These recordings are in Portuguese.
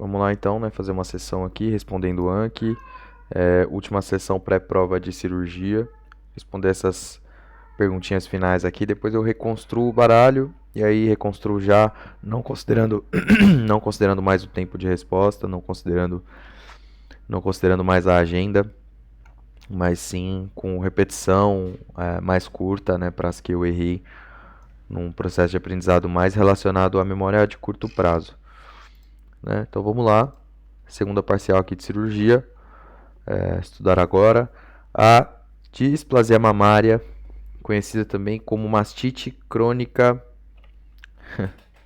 Vamos lá então, né? Fazer uma sessão aqui, respondendo o Anki. Última sessão pré-prova de cirurgia. Responder essas perguntinhas finais aqui. Depois eu reconstruo o baralho. E aí reconstruo já, não considerando, não considerando mais o tempo de resposta, não considerando mais a agenda, mas sim com repetição mais curta, né? Para as que eu errei num processo de aprendizado mais relacionado à memória de curto prazo. Né? Então vamos lá, segunda parcial aqui de cirurgia, estudar agora a displasia mamária, conhecida também como mastite crônica.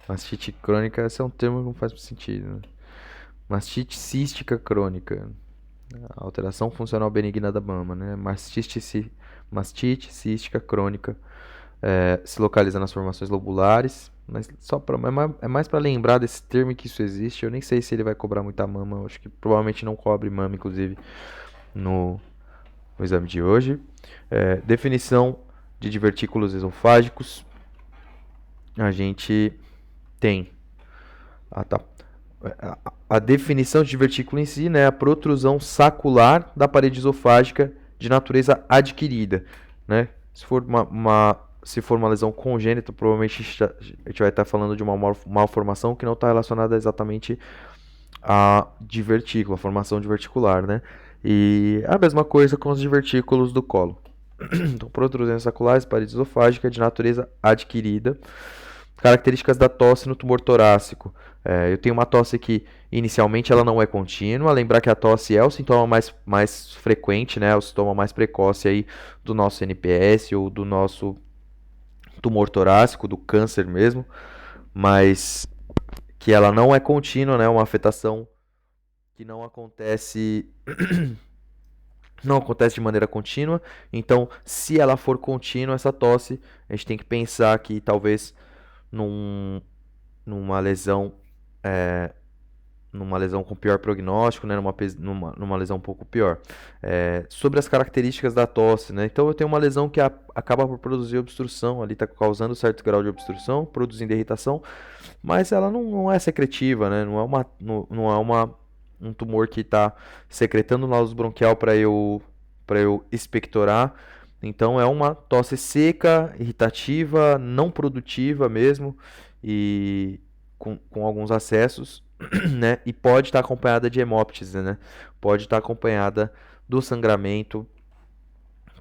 Mastite crônica, esse é um termo que não faz sentido. Né? Mastite cística crônica, alteração funcional benigna da mama, né? Mastite cística crônica, se localiza nas formações lobulares, mas é mais para lembrar desse termo que isso existe. Eu nem sei se ele vai cobrar muita mama, eu acho que provavelmente não cobre mama, inclusive, no, no exame de hoje. Definição de divertículos esofágicos. A gente tem a definição de divertículo em si, né, a protrusão sacular da parede esofágica de natureza adquirida. Né? Se for uma lesão congênita, provavelmente a gente vai estar falando de uma malformação que não está relacionada exatamente a divertículo, a formação diverticular. Né? E a mesma coisa com os divertículos do colo. Então, protrusões saculares, parede esofágica de natureza adquirida. Características da tosse no tumor torácico. Eu tenho uma tosse que inicialmente ela não é contínua. Lembrar que a tosse é o sintoma mais frequente, né? O sintoma mais precoce aí do nosso NPS ou do nosso tumor torácico, do câncer mesmo. Mas que ela não é contínua, né? Uma afetação que não acontece de maneira contínua. Então, se ela for contínua, essa tosse, a gente tem que pensar que talvez num, numa lesão numa lesão com pior prognóstico, né, numa lesão um pouco pior. Sobre as características da tosse, né, então eu tenho uma lesão que acaba por produzir obstrução, ali está causando certo grau de obstrução, produzindo irritação, mas ela não é secretiva, né, não é um tumor que está secretando luz bronquial para eu expectorar. Então é uma tosse seca, irritativa, não produtiva mesmo, e com alguns acessos, né? E pode estar acompanhada de hemóptise, né? Pode estar acompanhada do sangramento,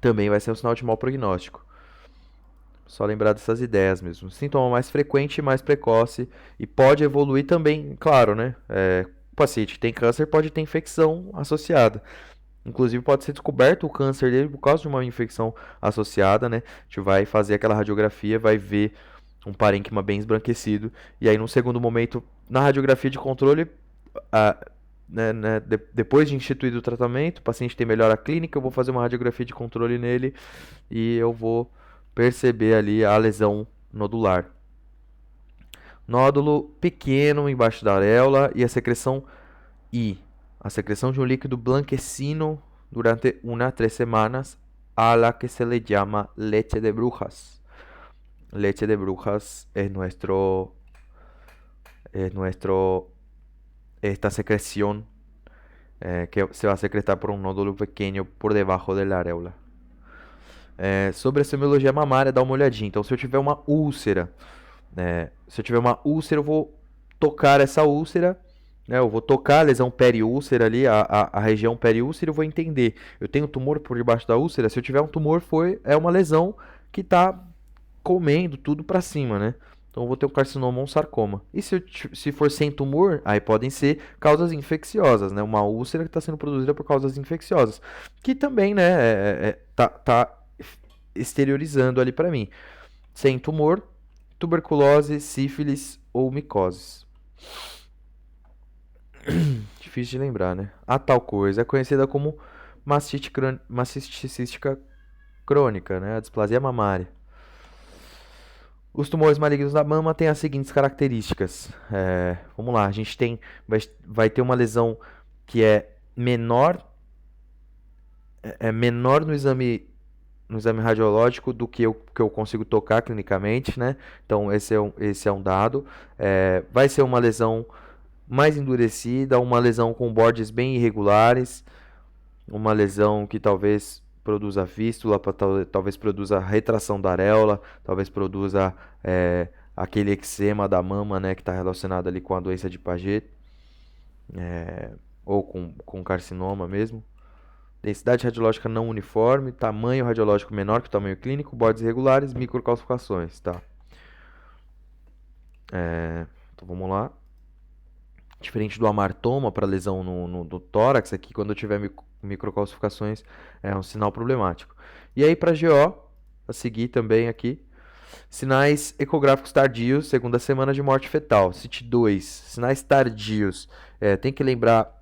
também vai ser um sinal de mau prognóstico. Só lembrar dessas ideias mesmo. Sintoma mais frequente e mais precoce, e pode evoluir também, claro, né? O paciente que tem câncer pode ter infecção associada. Inclusive pode ser descoberto o câncer dele por causa de uma infecção associada, né? A gente vai fazer aquela radiografia, vai ver um parênquima bem esbranquecido, e aí num segundo momento, na radiografia de controle, depois de instituído o tratamento, o paciente tem melhora clínica, eu vou fazer uma radiografia de controle nele e eu vou perceber ali a lesão nodular. Nódulo pequeno embaixo da areola e a secreção de um líquido blanquecino durante 1 a 3 semanas, a la que se le llama leche de brujas. Leche de brujas es esta secreción que se va a secretar por un nódulo pequeño por debajo de la areola. Sobre a semiologia mamária, dá uma olhadinha. Então, se eu tiver uma úlcera, eu vou tocar essa úlcera, né? Eu vou tocar a lesão periúlcera ali, a região periúlcera, eu vou entender. Eu tenho tumor por debaixo da úlcera. Se eu tiver um tumor, é uma lesão que está comendo tudo para cima, né? Então eu vou ter um carcinoma ou um sarcoma. E se for sem tumor, aí podem ser causas infecciosas, né? Uma úlcera que está sendo produzida por causas infecciosas, que também, né, tá exteriorizando ali para mim. Sem tumor, tuberculose, sífilis ou micoses. Difícil de lembrar, né? A tal coisa é conhecida como mastite cística crônica, né? A displasia mamária. Os tumores malignos da mama têm as seguintes características. Vamos lá, a gente vai ter uma lesão que é menor no exame radiológico do que eu consigo tocar clinicamente, né? Então esse é um dado. Vai ser uma lesão mais endurecida, uma lesão com bordes bem irregulares, uma lesão que talvez produza fístula, talvez produza retração da areola, talvez produza aquele eczema da mama, né, que está relacionado ali com a doença de Paget, ou com carcinoma mesmo. Densidade radiológica não uniforme, tamanho radiológico menor que o tamanho clínico, bordes irregulares, microcalcificações, tá? Então vamos lá. Diferente do amartoma para lesão no tórax, aqui quando eu tiver microcalcificações é um sinal problemático. E aí para GO, a seguir também aqui, sinais ecográficos tardios, segunda semana de morte fetal. CIT2, sinais tardios. Tem que lembrar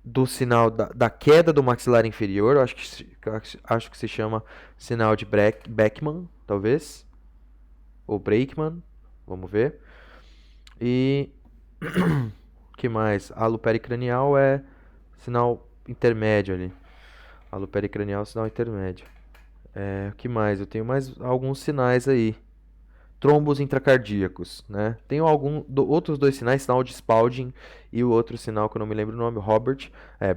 do sinal da queda do maxilar inferior, acho que se chama sinal de Beckman, talvez, ou Brakeman, vamos ver. E que mais? Halo pericranial é sinal intermédio ali. Halo pericranial, sinal intermédio. O que mais? Eu tenho mais alguns sinais aí. Trombos intracardíacos, né? Tenho outros dois sinais, sinal de Spalding e o outro sinal que eu não me lembro o nome, Robert,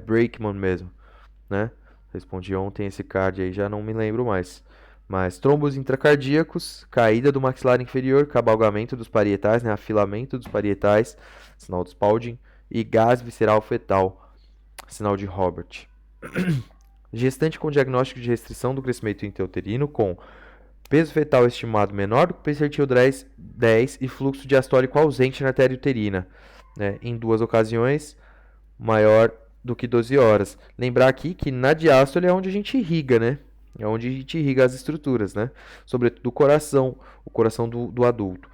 Brakeman mesmo, né? Respondi ontem esse card aí, já não me lembro mais. Mas trombos intracardíacos, caída do maxilar inferior, cabalgamento dos parietais, né? Afilamento dos parietais, sinal de Spalding, e gás visceral fetal, sinal de Robert. Gestante com diagnóstico de restrição do crescimento intrauterino com peso fetal estimado menor do que o percentil 10 e fluxo diastólico ausente na artéria uterina, né? Em 2 ocasiões, maior do que 12 horas. Lembrar aqui que na diástole é onde a gente irriga, né? É onde a gente irriga as estruturas, né? Sobretudo o coração do adulto.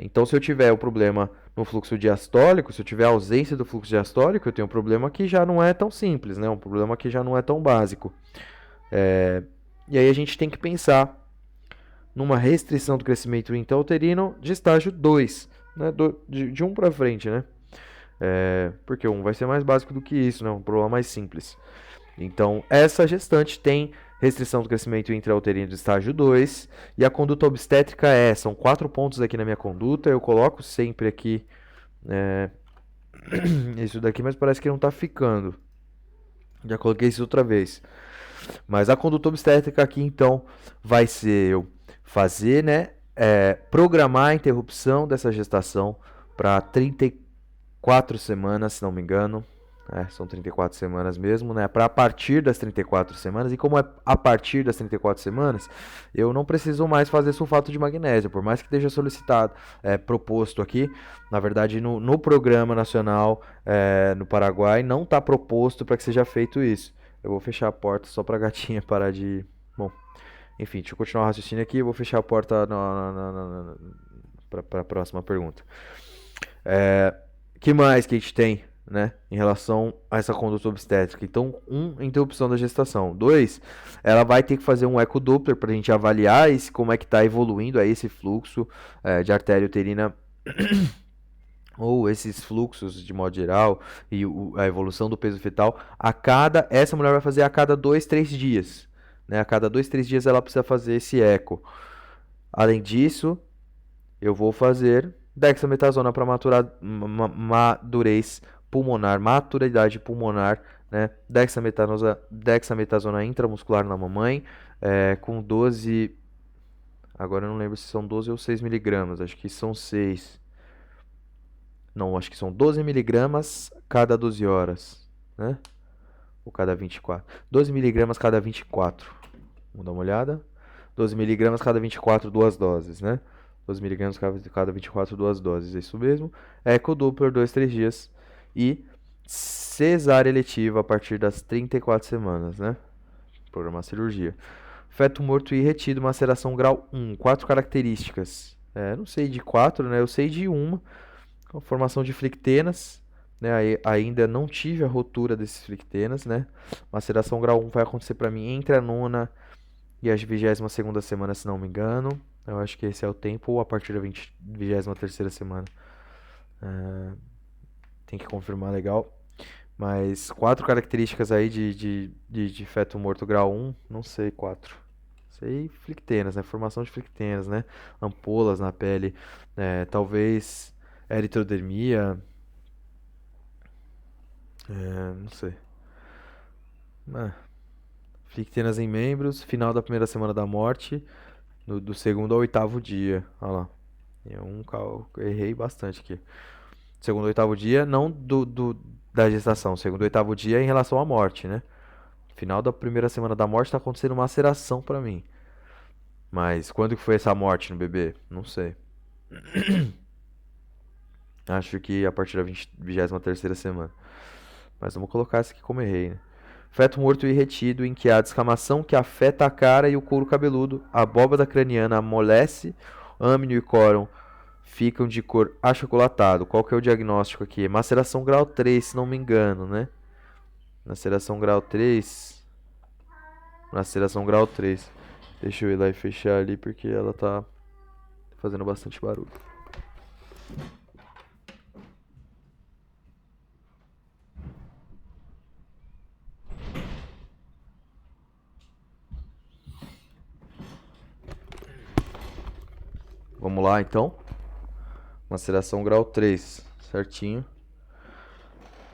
Então, se eu tiver o problema no fluxo diastólico, se eu tiver ausência do fluxo diastólico, eu tenho um problema que já não é tão simples, né? Um problema que já não é tão básico. E aí a gente tem que pensar numa restrição do crescimento intrauterino de estágio 2, né? De 1 para frente, né? Porque 1 vai ser mais básico do que isso, né? Um problema mais simples. Então, essa gestante tem restrição do crescimento intrauterino de estágio 2 e a conduta obstétrica são 4 pontos aqui na minha conduta, eu coloco sempre aqui isso daqui, mas parece que não está ficando. Já coloquei isso outra vez. Mas a conduta obstétrica aqui, então, vai ser eu fazer, né, programar a interrupção dessa gestação para 34 semanas, se não me engano. São 34 semanas mesmo, né? Para a partir das 34 semanas. E como é a partir das 34 semanas, eu não preciso mais fazer sulfato de magnésio, por mais que esteja solicitado, proposto aqui. Na verdade, no programa nacional no Paraguai, não está proposto para que seja feito isso. Eu vou fechar a porta só para a gatinha parar de. Bom, enfim, deixa eu continuar o raciocínio aqui. Eu vou fechar a porta para a próxima pergunta. Que mais que a gente tem, né, em relação a essa conduta obstétrica? Então, interrupção da gestação. 2, ela vai ter que fazer um ecodoppler para a gente avaliar como é que está evoluindo aí esse fluxo de artéria uterina ou esses fluxos de modo geral e a evolução do peso fetal essa mulher vai fazer a cada 2, 3 dias, né? A cada 2, 3 dias ela precisa fazer esse eco. Além disso, eu vou fazer dexametasona para madurez pulmonar, maturidade pulmonar, né? Dexametasona intramuscular na mamãe, com 12, agora eu não lembro se são 12 ou 6 miligramas, acho que são 6. Não, acho que são 12 miligramas cada 12 horas, né? Ou cada 24. 12 miligramas cada 24. Vamos dar uma olhada. 12 miligramas cada 24, 2 doses, né? 12 miligramas cada 24, 2 doses, é isso mesmo. Ecodoppler, 2, 3 dias. E cesárea eletiva a partir das 34 semanas, né? Programar cirurgia. Feto morto e retido, maceração grau 1. 4 características. Não sei de 4, né? Eu sei de uma. A formação de flictenas, né? Ainda não tive a rotura desses flictenas, né? Maceração grau 1 vai acontecer para mim entre a 9ª e a 22ª semana, se não me engano. Eu acho que esse é o tempo, ou a partir da 23ª semana. Tem que confirmar legal. Mas 4 características aí de feto morto grau 1, não sei, 4. Sei flictenas, né? Formação de flictenas, né? Ampolas na pele, talvez eritrodermia, Não sei. Ah, Fictenas em membros, final da primeira semana da morte, do segundo ao oitavo dia. Olha lá. Errei bastante aqui. Segundo ao oitavo dia, não da gestação. Segundo ao oitavo dia em relação à morte, né? Final da primeira semana da morte tá acontecendo uma maceração pra mim. Mas quando que foi essa morte no bebê? Não sei. Acho que a partir da 23ª semana. Mas vamos colocar isso aqui como errei, né? Feto morto e retido em que há descamação que afeta a cara e o couro cabeludo, a abóbada craniana amolece, âmnio e córón ficam de cor achocolatado. Qual que é o diagnóstico aqui? Maceração grau 3, se não me engano, né? Maceração grau 3. Maceração grau 3. Deixa eu ir lá e fechar ali porque ela tá fazendo bastante barulho. Vamos lá então. Maceração grau 3, certinho.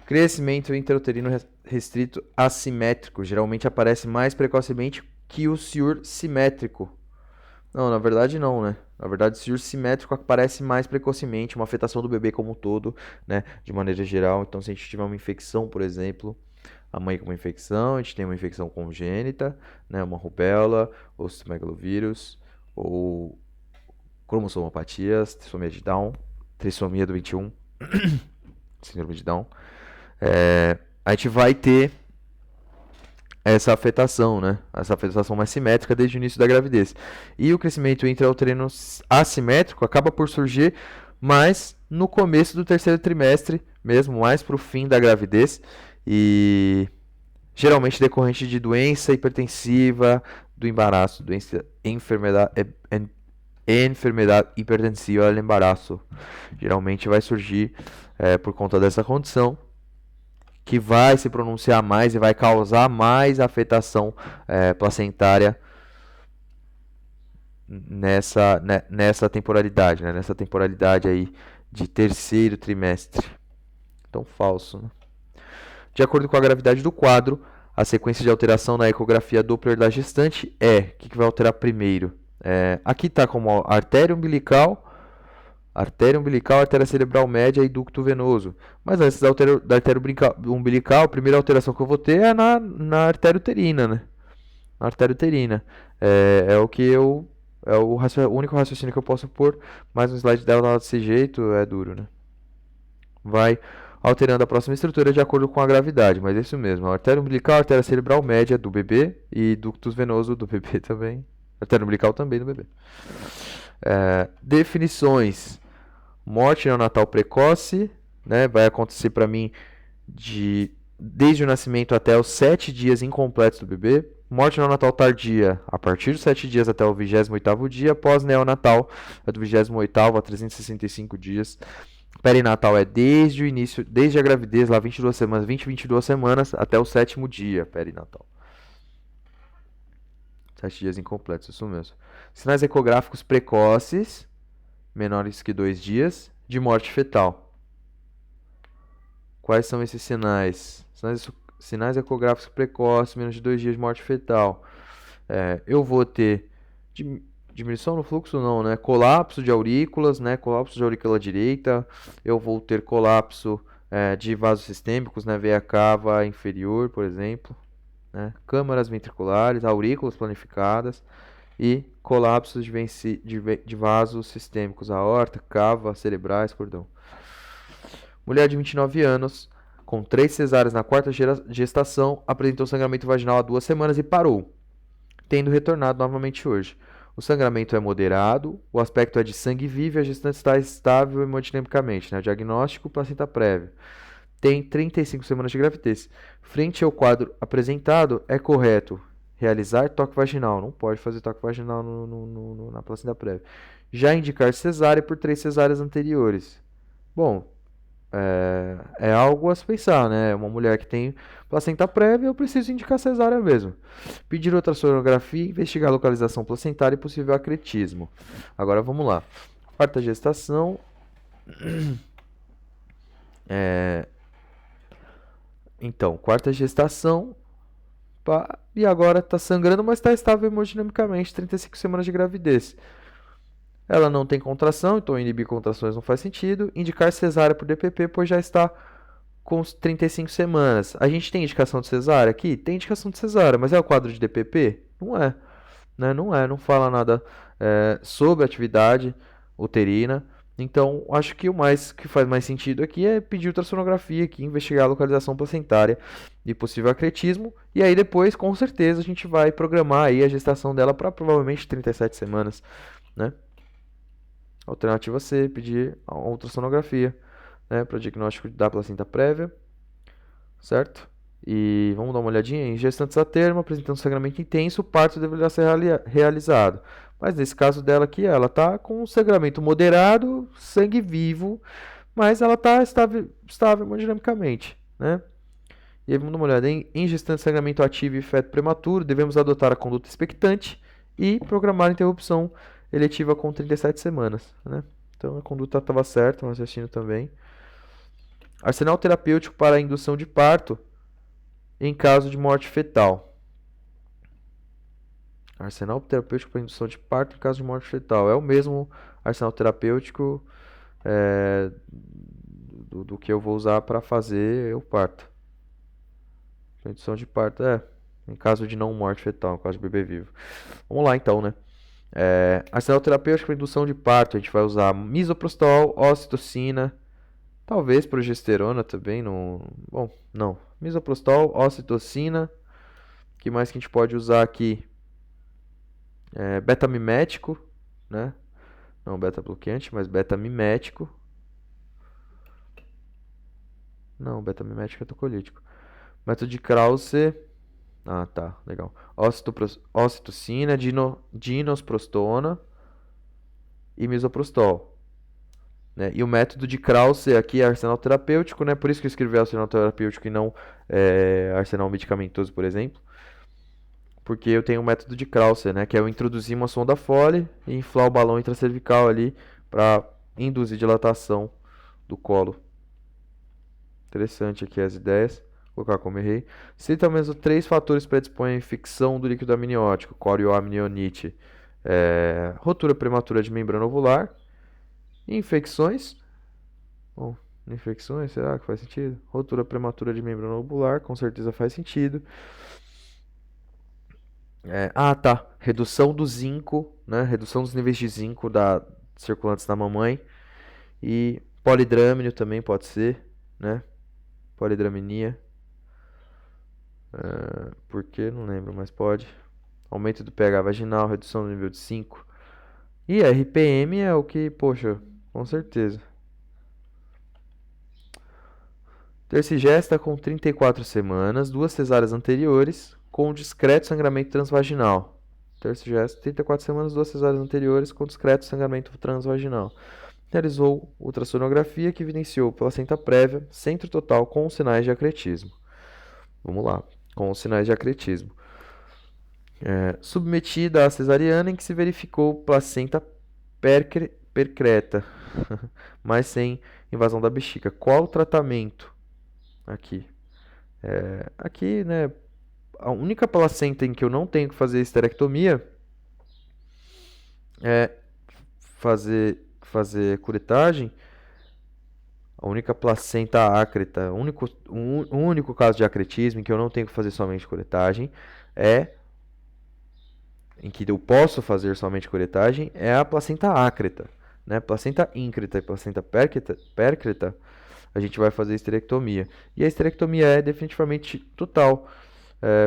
Crescimento intrauterino restrito assimétrico. Geralmente aparece mais precocemente que o ciúr simétrico. Não, na verdade não, né? Na verdade, o ciúr simétrico aparece mais precocemente, uma afetação do bebê como um todo, né? De maneira geral. Então, se a gente tiver uma infecção, por exemplo, a mãe com uma infecção, a gente tem uma infecção congênita, né? Uma rubéola, ou citomegalovírus, ou cromossomopatias, trissomia de Down, trissomia do 21, síndrome de Down. A gente vai ter essa afetação, né? Essa afetação mais simétrica desde o início da gravidez. E o crescimento intrauterino assimétrico acaba por surgir mais no começo do terceiro trimestre, mesmo mais para o fim da gravidez, e geralmente decorrente de doença hipertensiva do embaraço, enfermidade hipertensiva do embaraço. Geralmente vai surgir por conta dessa condição, que vai se pronunciar mais e vai causar mais afetação placentária nessa temporalidade, né? Nessa temporalidade aí de terceiro trimestre. Então, falso, né? De acordo com a gravidade do quadro, a sequência de alteração na ecografia Doppler da gestante é... O que vai alterar primeiro? Aqui está como artéria umbilical, artéria cerebral média e ducto venoso. Mas antes da artéria umbilical, a primeira alteração que eu vou ter é na artéria uterina, né? Na artéria uterina. É o que eu... É o único raciocínio que eu posso pôr, mas no slide dela tá desse jeito, é duro, né? Vai alterando a próxima estrutura de acordo com a gravidade, mas é isso mesmo. A artéria umbilical, a artéria cerebral média do bebê e ductus venoso do bebê também. Artéria umbilical também do bebê. Definições. Morte neonatal precoce, né? Vai acontecer para mim desde o nascimento até os 7 dias incompletos do bebê. Morte neonatal tardia, a partir dos 7 dias até o 28º dia. Pós-neonatal, é do 28º a 365 dias. Perinatal é desde o início, desde a gravidez, lá 22 semanas, 22 semanas, até o 7º dia, perinatal. 7 dias incompletos, isso mesmo. Sinais ecográficos precoces, menores que 2 dias, de morte fetal. Quais são esses sinais? Sinais ecográficos precoces, menos de 2 dias de morte fetal. Eu vou ter diminuição no fluxo, não, né? Colapso de aurículas, né? Colapso de aurícula direita. Eu vou ter colapso de vasos sistêmicos, né? Veia cava inferior, por exemplo. Né? Câmaras ventriculares, aurículas planificadas e colapsos de vasos sistêmicos, aorta, cava, cerebrais, cordão. Mulher de 29 anos, com 3 cesáreas na 4ª gestação, apresentou sangramento vaginal há 2 semanas e parou, tendo retornado novamente hoje. O sangramento é moderado, o aspecto é de sangue vivo e a gestante está estável hemodinamicamente, né? O diagnóstico, placenta prévia. Tem 35 semanas de gravidez. Frente ao quadro apresentado, é correto realizar toque vaginal. Não pode fazer toque vaginal na placenta prévia. Já indicar cesárea por 3 cesáreas anteriores. Bom, é algo a se pensar, né? Uma mulher que tem placenta prévia, eu preciso indicar cesárea mesmo. Pedir ultrassonografia, investigar a localização placentária e possível acretismo. Agora vamos lá. 4ª gestação. Então, quarta gestação, pá, e agora está sangrando, mas está estável hemodinamicamente, 35 semanas de gravidez. Ela não tem contração, então inibir contrações não faz sentido. Indicar cesárea por DPP, pois já está com 35 semanas. A gente tem indicação de cesárea aqui? Tem indicação de cesárea, mas é o quadro de DPP? Não é, né? Não é, não fala nada sobre atividade uterina. Então, acho que o mais que faz mais sentido aqui é pedir ultrassonografia aqui, investigar a localização placentária e possível acretismo. E aí depois, com certeza, a gente vai programar aí a gestação dela para provavelmente 37 semanas, né? Alternativa C, pedir a ultrassonografia, né, para diagnóstico da placenta prévia, certo? E vamos dar uma olhadinha em gestantes a termo, apresentando sangramento intenso, o parto deverá ser realizado. Mas nesse caso dela aqui, ela está com um sangramento moderado, sangue vivo, mas ela está estável hemodinamicamente, né? E aí vamos dar uma olhada em gestante de sangramento ativo e feto prematuro, devemos adotar a conduta expectante e programar a interrupção eletiva com 37 semanas, né? Então a conduta estava certa, o raciocínio também. Arsenal terapêutico para a indução de parto em caso de morte fetal. Arsenal terapêutico para indução de parto em caso de morte fetal. É o mesmo arsenal terapêutico do que eu vou usar para fazer o parto. Indução de parto, em caso de não morte fetal, em caso de bebê vivo. Vamos lá então, né? Arsenal terapêutico para indução de parto, a gente vai usar misoprostol, ocitocina, talvez progesterona também, bom, não. Misoprostol, ocitocina, que mais que a gente pode usar aqui? Beta-mimético, né? Não beta-bloqueante, mas beta-mimético. Não, beta-mimético é tocolítico. Método de Krause. Ah, tá, legal. Ocitocina, dinosprostona e misoprostol. Né? E o método de Krause aqui é arsenal terapêutico, né? Por isso que eu escrevi arsenal terapêutico e não arsenal medicamentoso, por exemplo. Porque eu tenho o método de Krause, né? Que é eu introduzir uma sonda Foley e inflar o balão intracervical ali para induzir dilatação do colo. Interessante aqui as ideias. Vou colocar como errei. Cita ao menos 3 fatores predispõem à infecção do líquido amniótico, corioamnionite, rotura prematura de membrana ovular, infecções. Bom, infecções, será que faz sentido? Rotura prematura de membrana ovular, com certeza faz sentido. Tá. Redução do zinco, né? Redução dos níveis de zinco circulantes da mamãe. E polidrâmino também pode ser, né? Polidramenia. Por que? Não lembro, mas pode. Aumento do pH vaginal, redução do nível de 5. E RPM é o que, poxa, com certeza. Tercigesta com 34 semanas, 2 cesáreas anteriores, com discreto sangramento transvaginal. Tercigesta, 34 semanas, 2 cesáreas anteriores, com discreto sangramento transvaginal. Realizou ultrassonografia que evidenciou placenta prévia, centro total com sinais de acretismo. Vamos lá, com os sinais de acretismo. Submetida à cesariana em que se verificou placenta percreta, mas sem invasão da bexiga. Qual o tratamento? Aqui. Aqui, né, a única placenta em que eu não tenho que fazer esterectomia é fazer curetagem. A única placenta ácreta, o único caso de acretismo em que eu não tenho que fazer somente curetagem em que eu posso fazer somente curetagem é a placenta ácreta, né? Placenta íncreta e placenta pércreta, a gente vai fazer esterectomia. E a esterectomia é definitivamente total,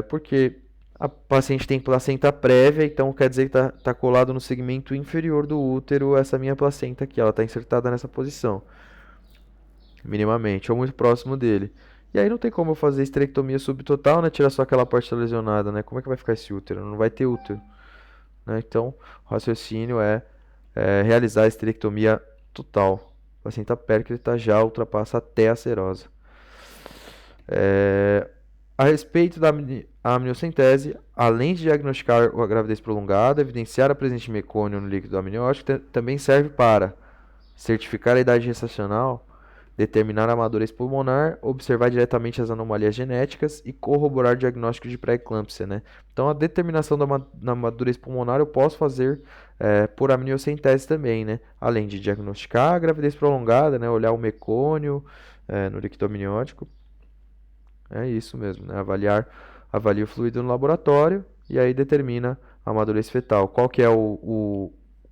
porque a paciente tem placenta prévia, então quer dizer que está colado no segmento inferior do útero essa minha placenta aqui, ela está insertada nessa posição, minimamente, ou muito próximo dele. E aí não tem como eu fazer esterectomia subtotal, né? Tirar só aquela parte lesionada, né? Como é que vai ficar esse útero? Não vai ter útero, né? Então, o raciocínio é realizar a esterectomia total. A placenta pércreta já ultrapassa até a serosa. A respeito da amniocentese, além de diagnosticar a gravidez prolongada, evidenciar a presença de mecônio no líquido amniótico, também serve para certificar a idade gestacional determinar a madurez pulmonar, observar diretamente as anomalias genéticas e corroborar o diagnóstico de pré-eclâmpsia, né? Então, a determinação da madurez pulmonar eu posso fazer por amniocentese também, né? Além de diagnosticar a gravidez prolongada, né? Olhar o mecônio no líquido amniótico. É isso mesmo, né? Avalia o fluido no laboratório e aí determina a madurez fetal. Qual que é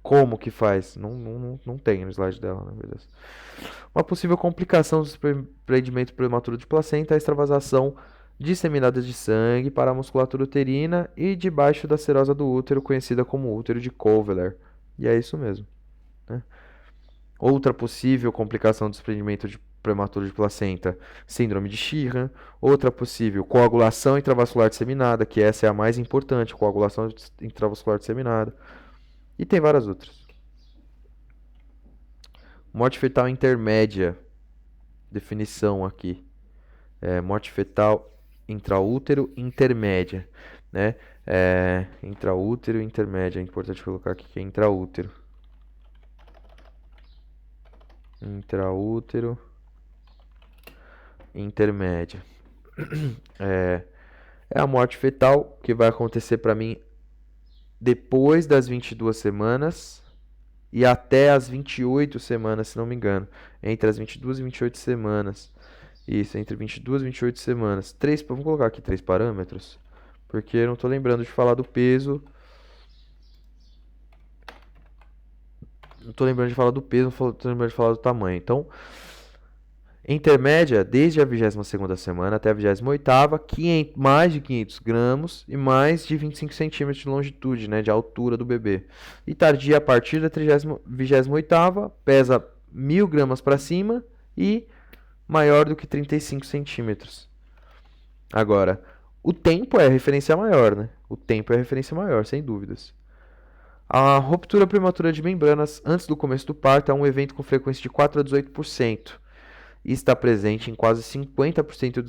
como que faz? Não tem no slide dela, na verdade. Uma possível complicação do desprendimento prematuro de placenta é a extravasação disseminada de sangue para a musculatura uterina e debaixo da serosa do útero, conhecida como útero de Koveler. E é isso mesmo, né? Outra possível complicação do desprendimento prematuro de placenta, síndrome de Sheehan. Outra possível, coagulação intravascular disseminada, que essa é a mais importante, coagulação intravascular disseminada. E tem várias outras. Morte fetal intermédia. Definição aqui. Morte fetal intraútero intermédia, né? Intraútero intermédia. É importante colocar aqui que é intraútero. Intraútero intermédia. É a morte fetal que vai acontecer para mim depois das 22 semanas e até as 28 semanas, se não me engano. Entre as 22 e 28 semanas. Isso, entre 22 e 28 semanas. Vamos colocar aqui 3 parâmetros, porque eu não estou lembrando de falar do peso. Não estou lembrando de falar do peso, não estou lembrando de falar do tamanho. Então, intermédia, desde a 22ª semana até a 28ª, mais de 500 gramas e mais de 25 centímetros de longitude, né, de altura do bebê. E tardia a partir da 28ª, pesa 1.000 gramas para cima e maior do que 35 centímetros. Agora, o tempo é a referência maior, né? O tempo é a referência maior, sem dúvidas. A ruptura prematura de membranas antes do começo do parto é um evento com frequência de 4 a 18%. E está presente em quase 50%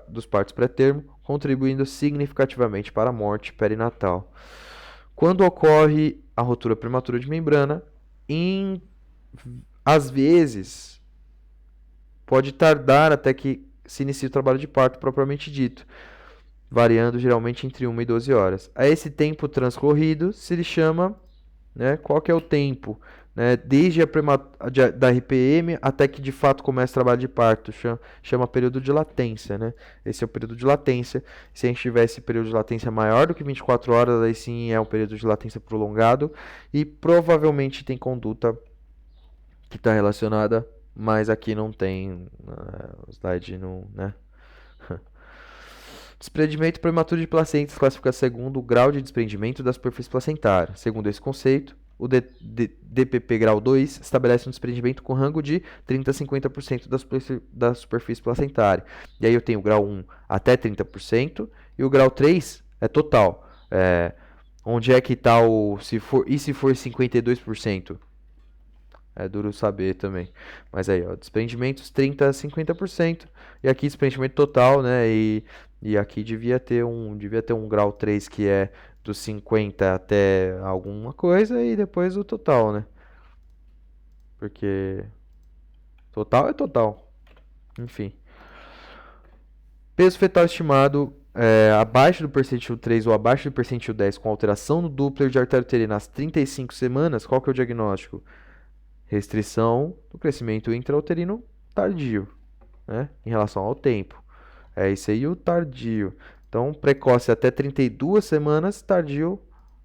dos partos pré-termo, contribuindo significativamente para a morte perinatal. Quando ocorre a ruptura prematura de membrana, às vezes, pode tardar até que se inicie o trabalho de parto propriamente dito, variando geralmente entre 1 e 12 horas. A esse tempo transcorrido se lhe chama, né, qual que é o tempo? Desde da RPM até que de fato começa o trabalho de parto, chama período de latência, né? Esse é o período de latência. Se a gente tiver esse período de latência maior do que 24 horas, aí sim é um período de latência prolongado e provavelmente tem conduta que está relacionada, mas aqui não tem, o slide não, né? Desprendimento prematuro de placentas classifica segundo o grau de desprendimento da superfície placentária. Segundo esse conceito, o DPP grau 2 estabelece um desprendimento com rango de 30 a 50% da superfície placentária. E aí eu tenho o grau 1 até 30% e o grau 3 é total. Onde é que está se for 52%? É duro saber também. Mas aí, ó, desprendimentos 30 a 50%. E aqui desprendimento total, né? E aqui devia ter um grau 3 que é dos 50 até alguma coisa e depois o total, né? Porque total é total. Enfim. Peso fetal estimado abaixo do percentil 3 ou abaixo do percentil 10 com alteração no Doppler de artéria uterina às 35 semanas, qual que é o diagnóstico? Restrição do crescimento intrauterino tardio, né? Em relação ao tempo. É isso aí o tardio. Então, precoce até 32 semanas, tardio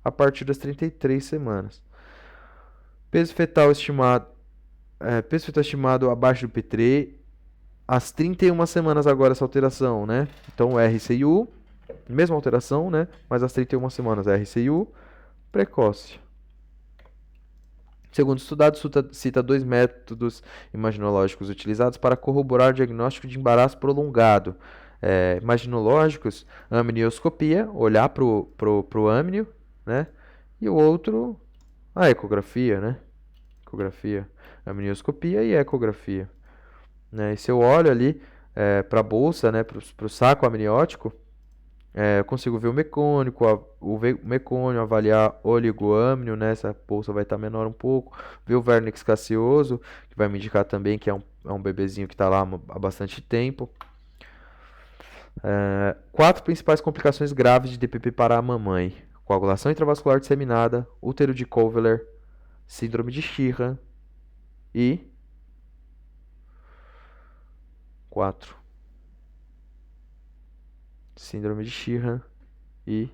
a partir das 33 semanas. Peso fetal estimado abaixo do P3 às 31 semanas agora essa alteração, né? Então, RCIU, mesma alteração, né? Mas às 31 semanas RCIU, precoce. Segundo estudado, cita 2 métodos imaginológicos utilizados para corroborar o diagnóstico de embaraço prolongado. Imaginológicos, amnioscopia, olhar para o amnio, né? E o outro, a ecografia, né? Ecografia, amnioscopia e ecografia. Né? E se eu olho ali para a bolsa, né? Para o saco amniótico, eu consigo ver o mecônio, avaliar o oligoâmnio, né? Essa bolsa vai estar menor um pouco. Ver o vernix caseoso, que vai me indicar também que é é um bebezinho que está lá há bastante tempo. Quatro principais complicações graves de DPP para a mamãe: coagulação intravascular disseminada, útero de Kohler, síndrome de Sheehan e 4. Síndrome de Sheehan e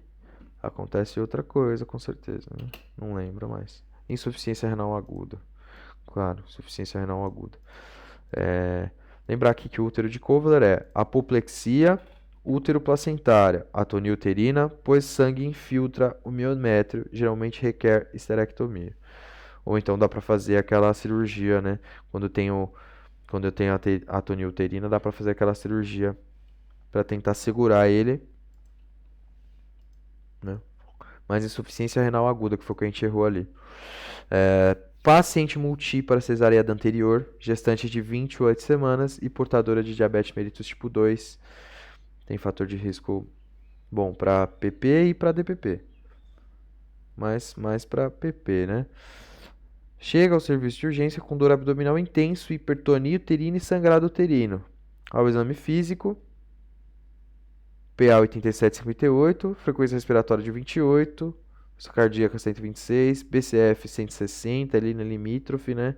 acontece outra coisa, com certeza, né? Não lembro mais. Insuficiência renal aguda. Claro, insuficiência renal aguda. Lembrar aqui que o útero de Kohler é apoplexia útero placentária, atonia uterina, pois sangue infiltra o miométrio, geralmente requer esterectomia. Ou então dá para fazer aquela cirurgia, né? Quando eu tenho a atonia uterina, dá para fazer aquela cirurgia para tentar segurar ele, né? Mas insuficiência renal aguda, que foi o que a gente errou ali. Paciente multípara cesareada anterior, gestante de 28 semanas e portadora de diabetes mellitus tipo 2. Tem fator de risco bom para PP e para DPP. Mas mais para PP, né? Chega ao serviço de urgência com dor abdominal intenso, hipertonia uterina e sangrado uterino. Ao exame físico, PA 87,58, frequência respiratória de 28, cardíaca 126, BCF 160, ali na limítrofe, né?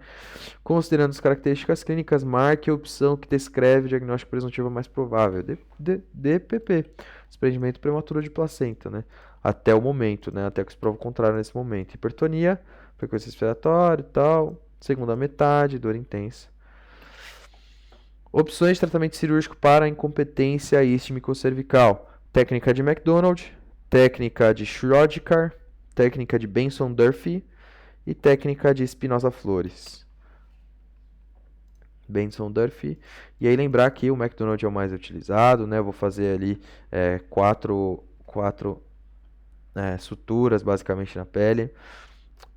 Considerando as características clínicas, marque a opção que descreve o diagnóstico presuntivo mais provável, DPP, desprendimento prematuro de placenta, né? Até o momento, né? Até que se prova o contrário nesse momento. Hipertonia, frequência respiratória e tal, segunda metade, dor intensa. Opções de tratamento cirúrgico para incompetência isquímico-cervical. Técnica de McDonald, técnica de Schrodkar, técnica de Benson-Durfee e técnica de Espinosa-Flores. Benson-Durfee. E aí lembrar que o McDonald é o mais utilizado, né? Eu vou fazer ali quatro suturas basicamente na pele,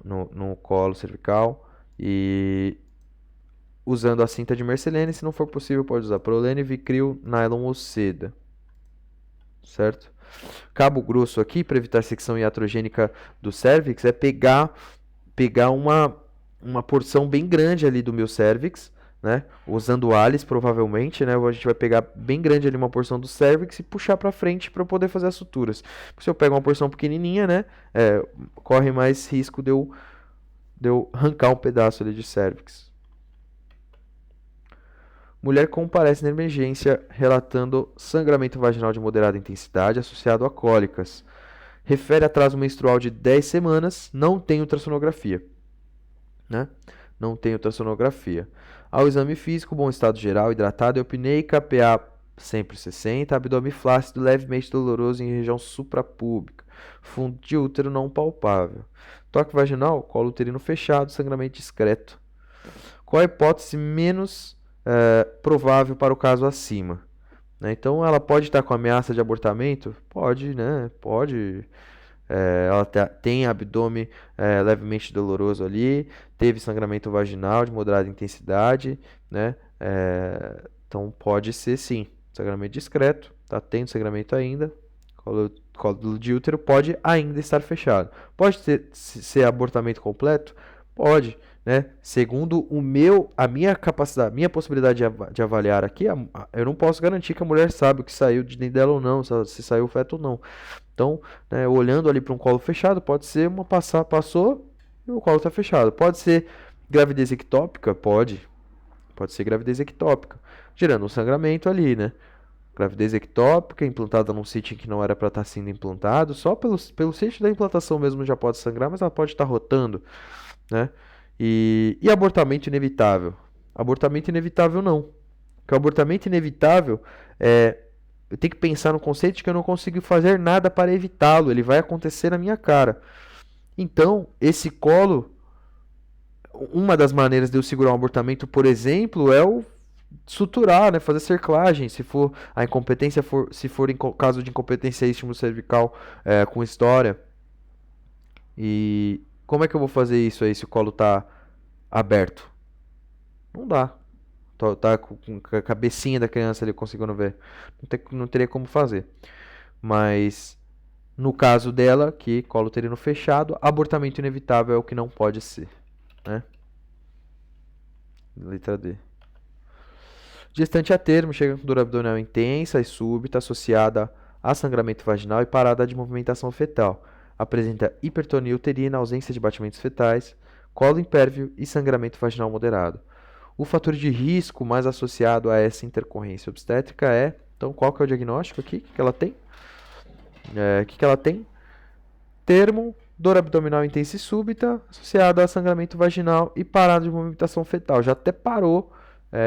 no colo cervical, e usando a cinta de Mercelene. Se não for possível, pode usar Prolene, Vicryl, nylon ou seda. Certo? Cabo grosso aqui, para evitar secção iatrogênica do cérvix, é pegar uma porção bem grande ali do meu cérvix, né? Usando Alice, provavelmente, né? A gente vai pegar bem grande ali uma porção do cérvix e puxar para frente para poder fazer as suturas. Porque se eu pego uma porção pequenininha, né? Corre mais risco de eu arrancar um pedaço ali de cérvix. Mulher comparece na emergência relatando sangramento vaginal de moderada intensidade associado a cólicas. Refere atraso menstrual de 10 semanas, não tem ultrassonografia, né? Não tem ultrassonografia. Ao exame físico, bom estado geral, hidratado, eupneica, PA sempre 60, abdômen flácido, levemente doloroso em região suprapúbica, fundo de útero não palpável. Toque vaginal, colo uterino fechado, sangramento discreto. Qual a hipótese menos provável para o caso acima? Né? Então, ela pode estar com ameaça de abortamento? Pode, né? Pode. Ela tem abdômen levemente doloroso ali, teve sangramento vaginal de moderada intensidade, né? Então, pode ser sim. Sangramento discreto, está tendo sangramento ainda. Colo de útero pode ainda estar fechado. Pode ser abortamento completo? Pode. Né? Segundo a minha capacidade, minha possibilidade de avaliar aqui, eu não posso garantir que a mulher sabe o que saiu de dentro dela ou não, se saiu o feto ou não. Então, né, olhando ali para um colo fechado, pode ser passou e o colo está fechado. Pode ser gravidez ectópica? Pode ser gravidez ectópica, gerando um sangramento ali, né? Gravidez ectópica, implantada num sítio em que não era para estar sendo implantado, só pelo sítio da implantação mesmo já pode sangrar, mas ela pode estar rotando, né? E abortamento inevitável? Abortamento inevitável não. Porque o abortamento inevitável eu tenho que pensar no conceito de que eu não consigo fazer nada para evitá-lo. Ele vai acontecer na minha cara. Então, esse colo, uma das maneiras de eu segurar um abortamento, por exemplo, é o suturar, né? Fazer cerclagem. Se for a incompetência, se for em caso de incompetência isquímico cervical com história. E como é que eu vou fazer isso aí se o colo tá aberto? Não dá. Tá com a cabecinha da criança ali conseguindo ver. Não teria como fazer. Mas no caso dela, que colo uterino fechado, abortamento inevitável é o que não pode ser, né? Letra D. Gestante a termo, chega com dor abdominal intensa e súbita, associada a sangramento vaginal e parada de movimentação fetal. Apresenta hipertonia uterina, ausência de batimentos fetais, colo impérvio e sangramento vaginal moderado. O fator de risco mais associado a essa intercorrência obstétrica é, então, qual que é o diagnóstico aqui que ela tem? Que ela tem? Termo, dor abdominal intensa e súbita, associada a sangramento vaginal e parada de movimentação fetal. Já até parou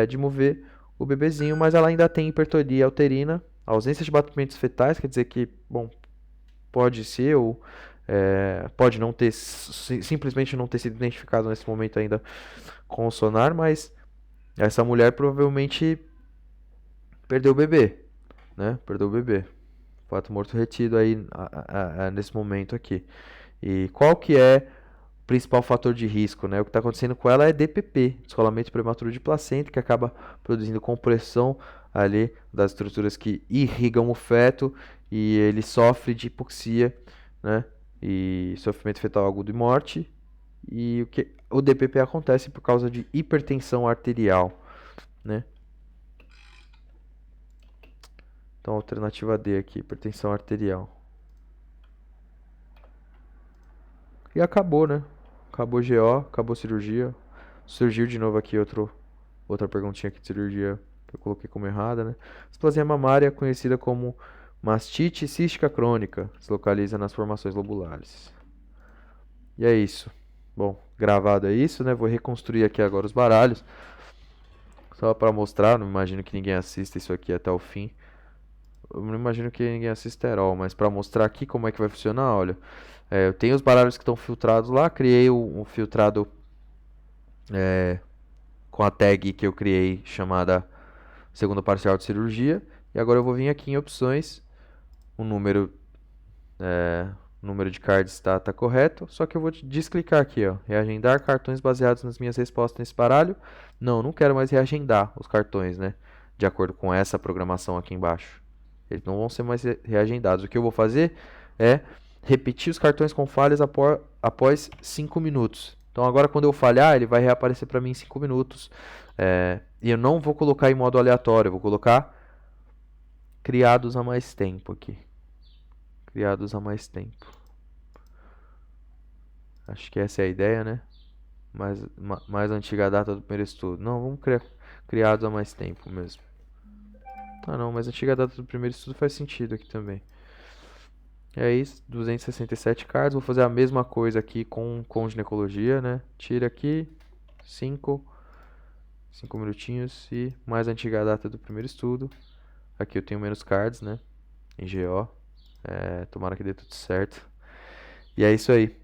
de mover o bebezinho, mas ela ainda tem hipertonia uterina, ausência de batimentos fetais, quer dizer que, bom, pode ser ou pode não ter, simplesmente não ter sido identificado nesse momento ainda com o sonar, mas essa mulher provavelmente perdeu o bebê, né? Perdeu o bebê. Fato morto retido aí nesse momento aqui. E qual que é o principal fator de risco, né? O que está acontecendo com ela é DPP, descolamento prematuro de placenta, que acaba produzindo compressão ali das estruturas que irrigam o feto e ele sofre de hipoxia, né? E sofrimento fetal agudo e morte. E o DPP acontece por causa de hipertensão arterial, né? Então, alternativa D aqui, hipertensão arterial. E acabou, né? Acabou GO, acabou cirurgia. Surgiu de novo aqui outra perguntinha aqui de cirurgia que eu coloquei como errada, né? Displasia mamária, conhecida como mastite cística crônica, se localiza nas formações lobulares. E é isso. Bom, gravado é isso, né? Vou reconstruir aqui agora os baralhos. Só para mostrar, não imagino que ninguém assista isso aqui até o fim. Eu não imagino que ninguém assista Herol, mas para mostrar aqui como é que vai funcionar, olha. Eu tenho os baralhos que estão filtrados lá, criei um filtrado com a tag que eu criei chamada segunda parcial de cirurgia. E agora eu vou vir aqui em opções, o número de cards está correto, só que eu vou desclicar aqui, ó, reagendar cartões baseados nas minhas respostas nesse baralho. Não quero mais reagendar os cartões, né, de acordo com essa programação aqui embaixo. Eles não vão ser mais reagendados. O que eu vou fazer é repetir os cartões com falhas após 5 minutos. Então agora quando eu falhar, ele vai reaparecer para mim em 5 minutos. E eu não vou colocar em modo aleatório, eu vou colocar criados há mais tempo aqui. Criados há mais tempo. Acho que essa é a ideia, né? Mais antiga data do primeiro estudo. Não, vamos criar criados há mais tempo mesmo. Ah não, mas antiga data do primeiro estudo faz sentido aqui também. É isso, 267 cards. Vou fazer a mesma coisa aqui com ginecologia, né? Tira aqui, 5 minutinhos e mais antiga data do primeiro estudo. Aqui eu tenho menos cards, né? Em GO. Tomara que dê tudo certo. E é isso aí.